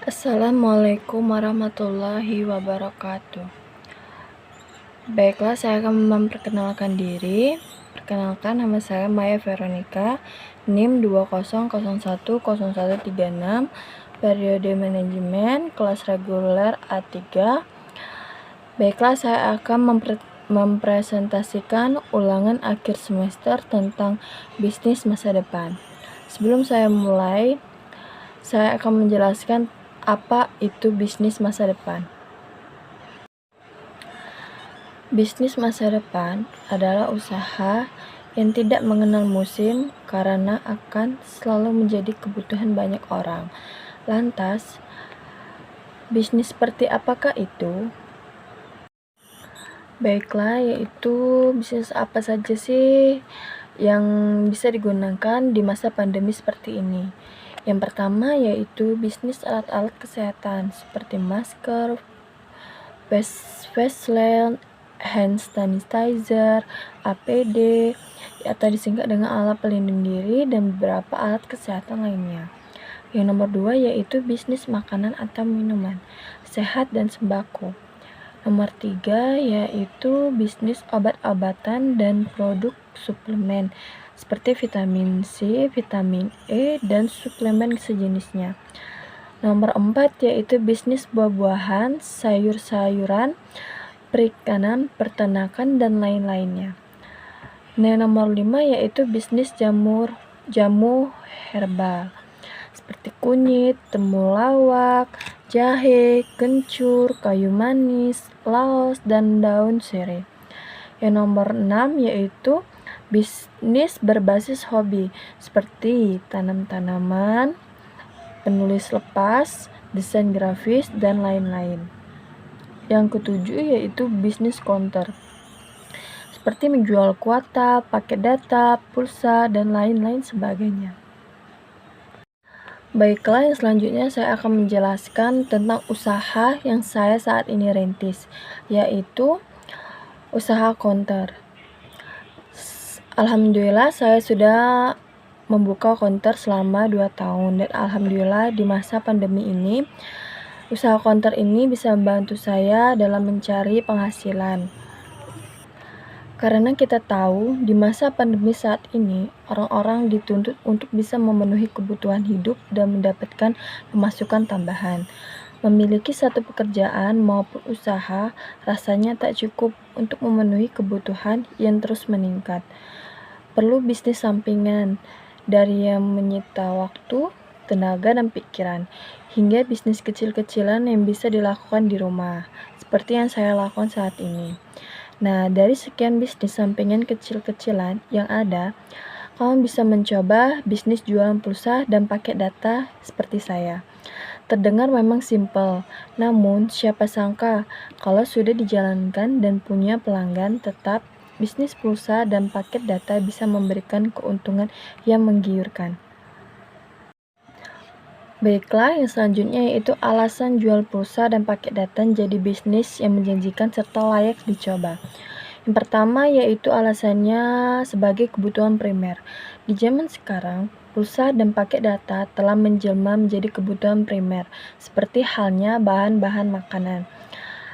Assalamualaikum warahmatullahi wabarakatuh. Baiklah, saya akan memperkenalkan diri. Perkenalkan, nama saya Maya Veronica, NIM 200100136, periode manajemen, kelas reguler A3. Baiklah, saya akan mempresentasikan ulangan akhir semester tentang bisnis masa depan. Sebelum saya mulai, saya akan menjelaskan apa itu bisnis masa depan. Bisnis masa depan adalah usaha yang tidak mengenal musim karena akan selalu menjadi kebutuhan banyak orang. Lantas, bisnis seperti apakah itu? Baiklah, yaitu bisnis apa saja sih yang bisa digunakan di masa pandemi seperti ini? Yang pertama yaitu bisnis alat-alat kesehatan seperti masker, face shield, hand sanitizer, APD, atau disingkat dengan alat pelindung diri dan beberapa alat kesehatan lainnya. Yang nomor 2 yaitu bisnis makanan atau minuman, sehat dan sembako. Nomor 3 yaitu bisnis obat-obatan dan produk suplemen seperti vitamin C, vitamin E, dan suplemen sejenisnya. Nomor 4 yaitu bisnis buah-buahan, sayur-sayuran, perikanan, peternakan, dan lain-lainnya. Nah, nomor 5 yaitu bisnis jamu herbal seperti kunyit, temulawak, jahe, kencur, kayu manis, laos, dan daun serai. Yang nomor 6 yaitu bisnis berbasis hobi seperti tanam tanaman, penulis lepas, desain grafis, dan lain-lain. Yang ketujuh yaitu bisnis counter seperti menjual kuota, paket data, pulsa, dan lain-lain sebagainya. Baiklah, yang selanjutnya saya akan menjelaskan tentang usaha yang saya saat ini rintis, yaitu usaha counter. Alhamdulillah saya sudah membuka counter selama 2 tahun dan alhamdulillah di masa pandemi ini usaha counter ini bisa membantu saya dalam mencari penghasilan. Karena kita tahu di masa pandemi saat ini orang-orang dituntut untuk bisa memenuhi kebutuhan hidup dan mendapatkan pemasukan tambahan. Memiliki satu pekerjaan maupun usaha rasanya tak cukup untuk memenuhi kebutuhan yang terus meningkat. Perlu bisnis sampingan dari yang menyita waktu, tenaga, dan pikiran, hingga bisnis kecil-kecilan yang bisa dilakukan di rumah, seperti yang saya lakukan saat ini. Nah, dari sekian bisnis sampingan kecil-kecilan yang ada, kamu bisa mencoba bisnis jualan pulsa dan paket data seperti saya. Terdengar memang simpel, namun siapa sangka kalau sudah dijalankan dan punya pelanggan tetap, bisnis pulsa dan paket data bisa memberikan keuntungan yang menggiurkan. Baiklah, yang selanjutnya yaitu alasan jual pulsa dan paket data jadi bisnis yang menjanjikan serta layak dicoba. Yang pertama yaitu alasannya sebagai kebutuhan primer. Di zaman sekarang, pulsa dan paket data telah menjelma menjadi kebutuhan primer, seperti halnya bahan-bahan makanan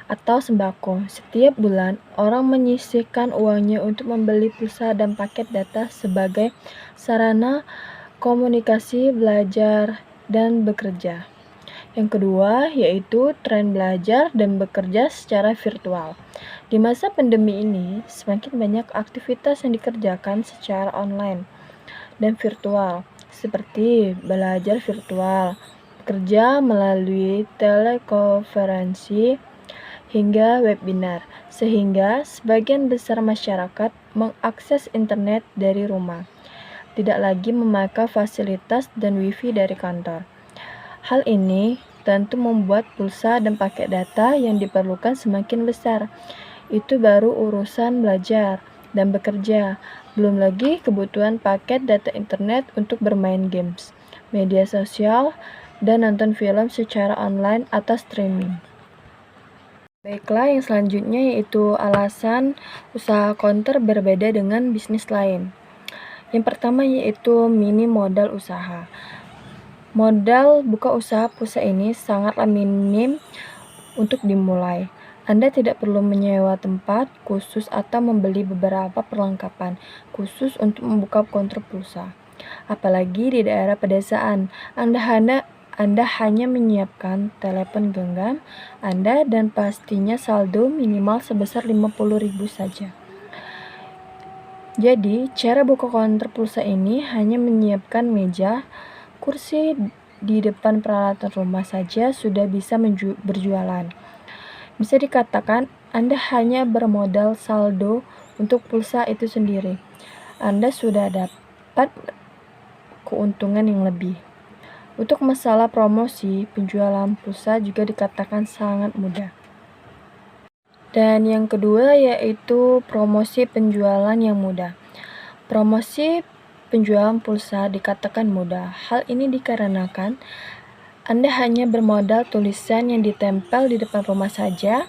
atau sembako. Setiap bulan, orang menyisihkan uangnya untuk membeli pulsa dan paket data sebagai sarana komunikasi, belajar, dan bekerja. Yang kedua yaitu tren belajar dan bekerja secara virtual. Di masa pandemi ini, semakin banyak aktivitas yang dikerjakan secara online dan virtual, seperti belajar virtual, bekerja melalui telekonferensi, hingga webinar, sehingga sebagian besar masyarakat mengakses internet dari rumah, tidak lagi memakai fasilitas dan wifi dari kantor. Hal ini tentu membuat pulsa dan paket data yang diperlukan semakin besar. Itu baru urusan belajar dan bekerja. Belum lagi kebutuhan paket data internet untuk bermain games, media sosial, dan nonton film secara online atau streaming. Baiklah, yang selanjutnya yaitu alasan usaha counter berbeda dengan bisnis lain. Yang pertama yaitu minim modal usaha. Modal buka usaha pulsa ini sangatlah minim untuk dimulai. Anda tidak perlu menyewa tempat khusus atau membeli beberapa perlengkapan khusus untuk membuka konter pulsa. Apalagi di daerah pedesaan, Anda hanya menyiapkan telepon genggam Anda dan pastinya saldo minimal sebesar 50.000 saja. Jadi, cara buka konter pulsa ini hanya menyiapkan meja, kursi di depan peralatan rumah saja sudah bisa berjualan. Bisa dikatakan Anda hanya bermodal saldo untuk pulsa itu sendiri. Anda sudah dapat keuntungan yang lebih. Untuk masalah promosi, penjualan pulsa juga dikatakan sangat mudah. Dan yang kedua yaitu promosi penjualan yang mudah. Promosi penjualan pulsa dikatakan mudah. Hal ini dikarenakan Anda hanya bermodal tulisan yang ditempel di depan rumah saja,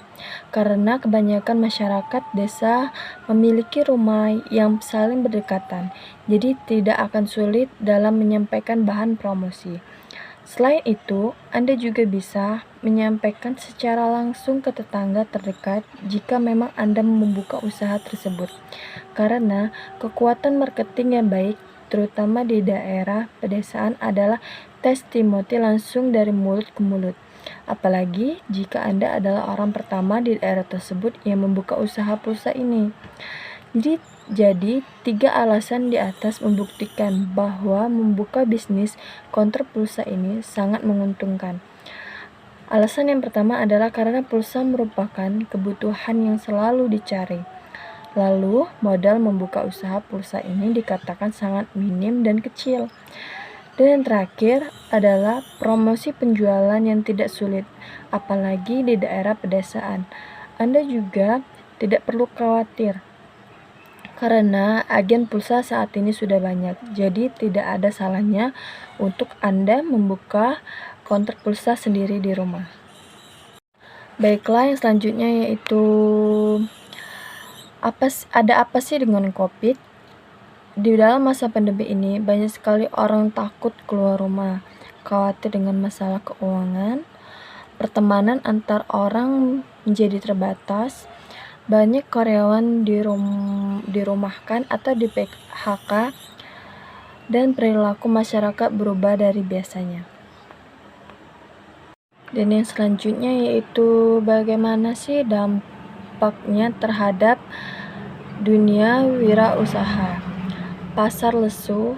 karena kebanyakan masyarakat desa memiliki rumah yang saling berdekatan, jadi tidak akan sulit dalam menyampaikan bahan promosi. Selain itu, Anda juga bisa menyampaikan secara langsung ke tetangga terdekat jika memang Anda membuka usaha tersebut. Karena kekuatan marketing yang baik, terutama di daerah pedesaan, adalah testimoni langsung dari mulut ke mulut. Apalagi jika Anda adalah orang pertama di daerah tersebut yang membuka usaha pulsa ini. Jadi, 3 alasan di atas membuktikan bahwa membuka bisnis konter pulsa ini sangat menguntungkan. Alasan yang pertama adalah karena pulsa merupakan kebutuhan yang selalu dicari. Lalu, modal membuka usaha pulsa ini dikatakan sangat minim dan kecil. Dan yang terakhir adalah promosi penjualan yang tidak sulit, apalagi di daerah pedesaan. Anda juga tidak perlu khawatir, karena agen pulsa saat ini sudah banyak, jadi tidak ada salahnya untuk Anda membuka konter pulsa sendiri di rumah. Baiklah, yang selanjutnya yaitu ada apa sih dengan COVID? Di dalam masa pandemi ini, banyak sekali orang takut keluar rumah, khawatir dengan masalah keuangan, pertemanan antar orang menjadi terbatas, banyak karyawan dirumahkan atau di PHK, dan perilaku masyarakat berubah dari biasanya. Dan yang selanjutnya yaitu bagaimana sih dampaknya terhadap dunia wirausaha. Pasar lesu,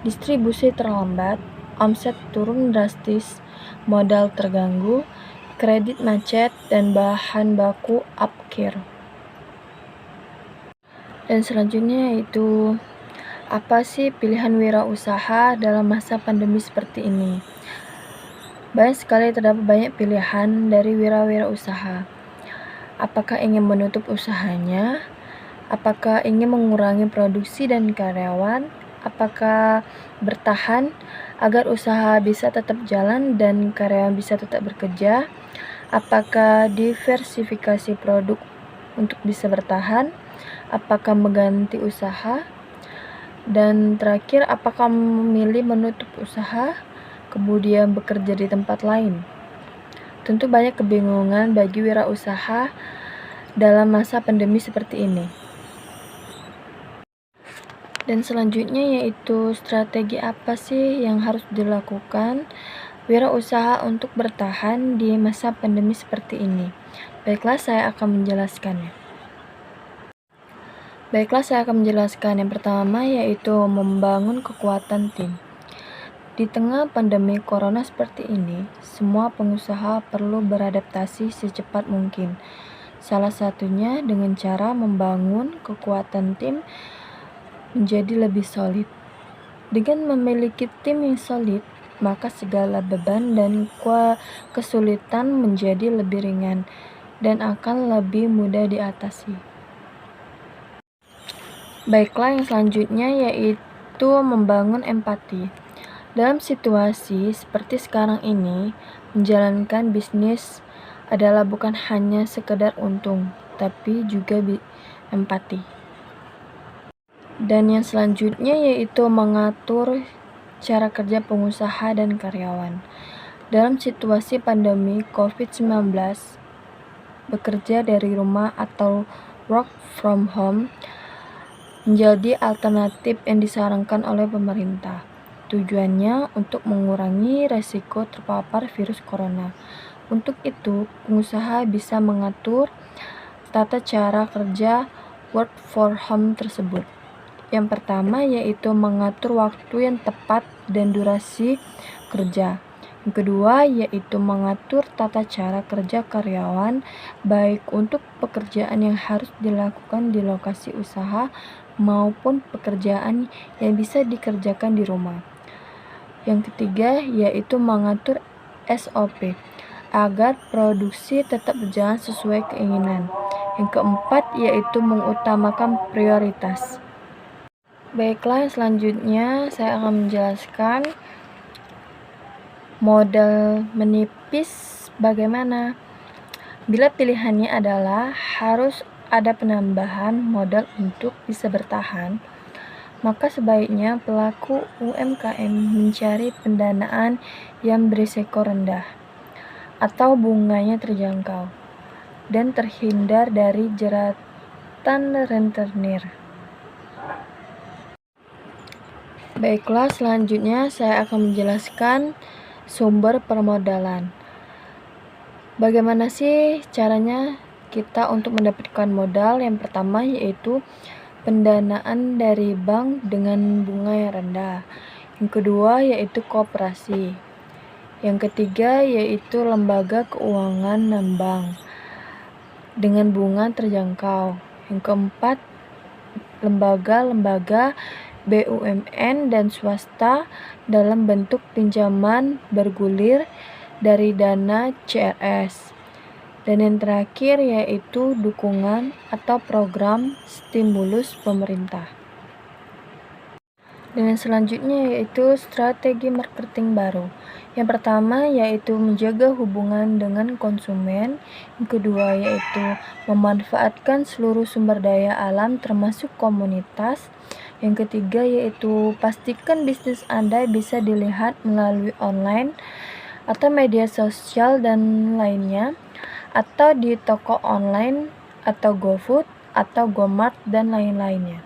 distribusi terlambat, omset turun drastis, modal terganggu, kredit macet, dan bahan baku upkir. Dan selanjutnya yaitu apa sih pilihan wirausaha dalam masa pandemi seperti ini? Banyak sekali terdapat banyak pilihan dari wirausaha. Apakah ingin menutup usahanya? Apakah ingin mengurangi produksi dan karyawan? Apakah bertahan agar usaha bisa tetap jalan dan karyawan bisa tetap bekerja? Apakah diversifikasi produk untuk bisa bertahan? Apakah mengganti usaha? Dan terakhir, apakah memilih menutup usaha, kemudian bekerja di tempat lain? Tentu banyak kebingungan bagi wirausaha dalam masa pandemi seperti ini. Dan selanjutnya yaitu strategi apa sih yang harus dilakukan wirausaha untuk bertahan di masa pandemi seperti ini? Baiklah, saya akan menjelaskannya. Yang pertama yaitu membangun kekuatan tim. Di tengah pandemi corona seperti ini, semua pengusaha perlu beradaptasi secepat mungkin. Salah satunya dengan cara membangun kekuatan tim menjadi lebih solid. Dengan memiliki tim yang solid, maka segala beban dan kesulitan menjadi lebih ringan dan akan lebih mudah diatasi. Baiklah, yang selanjutnya yaitu membangun empati. Dalam situasi seperti sekarang ini, menjalankan bisnis adalah bukan hanya sekedar untung, tapi juga empati. Dan yang selanjutnya yaitu mengatur cara kerja pengusaha dan karyawan. Dalam situasi pandemi COVID-19, bekerja dari rumah atau work from home menjadi alternatif yang disarankan oleh pemerintah. Tujuannya untuk mengurangi resiko terpapar virus corona. Untuk itu, pengusaha bisa mengatur tata cara kerja work for home tersebut. Yang pertama yaitu mengatur waktu yang tepat dan durasi kerja. Yang kedua yaitu mengatur tata cara kerja karyawan, baik untuk pekerjaan yang harus dilakukan di lokasi usaha maupun pekerjaan yang bisa dikerjakan di rumah. Yang ketiga yaitu mengatur SOP agar produksi tetap berjalan sesuai keinginan. Yang keempat yaitu mengutamakan prioritas. Baiklah, selanjutnya saya akan menjelaskan modal menipis bagaimana. Bila pilihannya adalah harus ada penambahan modal untuk bisa bertahan, maka sebaiknya pelaku UMKM mencari pendanaan yang berisiko rendah atau bunganya terjangkau dan terhindar dari jeratan rentenir. Baiklah, selanjutnya saya akan menjelaskan sumber permodalan. Bagaimana sih caranya kita untuk mendapatkan modal? Yang pertama yaitu pendanaan dari bank dengan bunga yang rendah. Yang kedua yaitu koperasi. Yang ketiga yaitu lembaga keuangan non-bank dengan bunga terjangkau. Yang keempat, lembaga-lembaga BUMN dan swasta dalam bentuk pinjaman bergulir dari dana CRS. Dan yang terakhir yaitu dukungan atau program stimulus pemerintah. Dan yang selanjutnya yaitu strategi marketing baru. Yang pertama yaitu menjaga hubungan dengan konsumen. Yang kedua yaitu memanfaatkan seluruh sumber daya alam termasuk komunitas. Yang ketiga yaitu pastikan bisnis Anda bisa dilihat melalui online atau media sosial dan lainnya, atau di toko online atau GoFood atau GoMart dan lain-lainnya.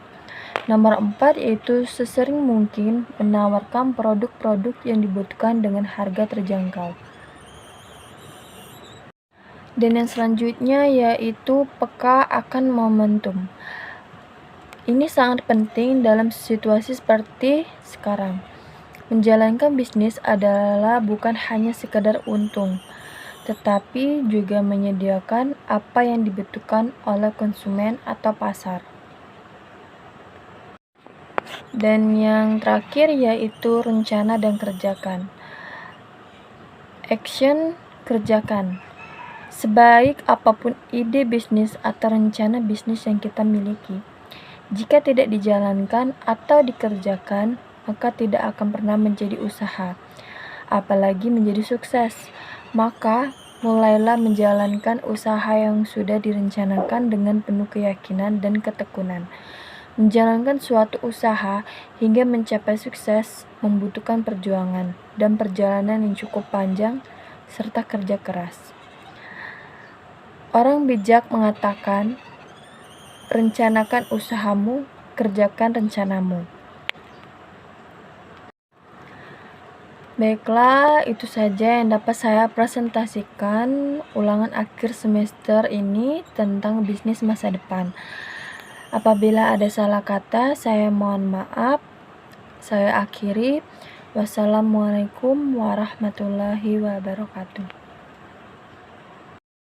Nomor 4 yaitu sesering mungkin menawarkan produk-produk yang dibutuhkan dengan harga terjangkau. Dan yang selanjutnya yaitu peka akan momentum. Ini sangat penting dalam situasi seperti sekarang. Menjalankan bisnis adalah bukan hanya sekedar untung, tetapi juga menyediakan apa yang dibutuhkan oleh konsumen atau pasar. Dan yang terakhir yaitu rencana dan kerjakan. Action, kerjakan. Sebaik apapun ide bisnis atau rencana bisnis yang kita miliki, jika tidak dijalankan atau dikerjakan, maka tidak akan pernah menjadi usaha, apalagi menjadi sukses. Maka, mulailah menjalankan usaha yang sudah direncanakan dengan penuh keyakinan dan ketekunan. Menjalankan suatu usaha hingga mencapai sukses membutuhkan perjuangan dan perjalanan yang cukup panjang serta kerja keras. Orang bijak mengatakan, rencanakan usahamu, kerjakan rencanamu. Baiklah, itu saja yang dapat saya presentasikan ulangan akhir semester ini tentang bisnis masa depan. Apabila ada salah kata, saya mohon maaf. Saya akhiri. Wassalamualaikum warahmatullahi wabarakatuh.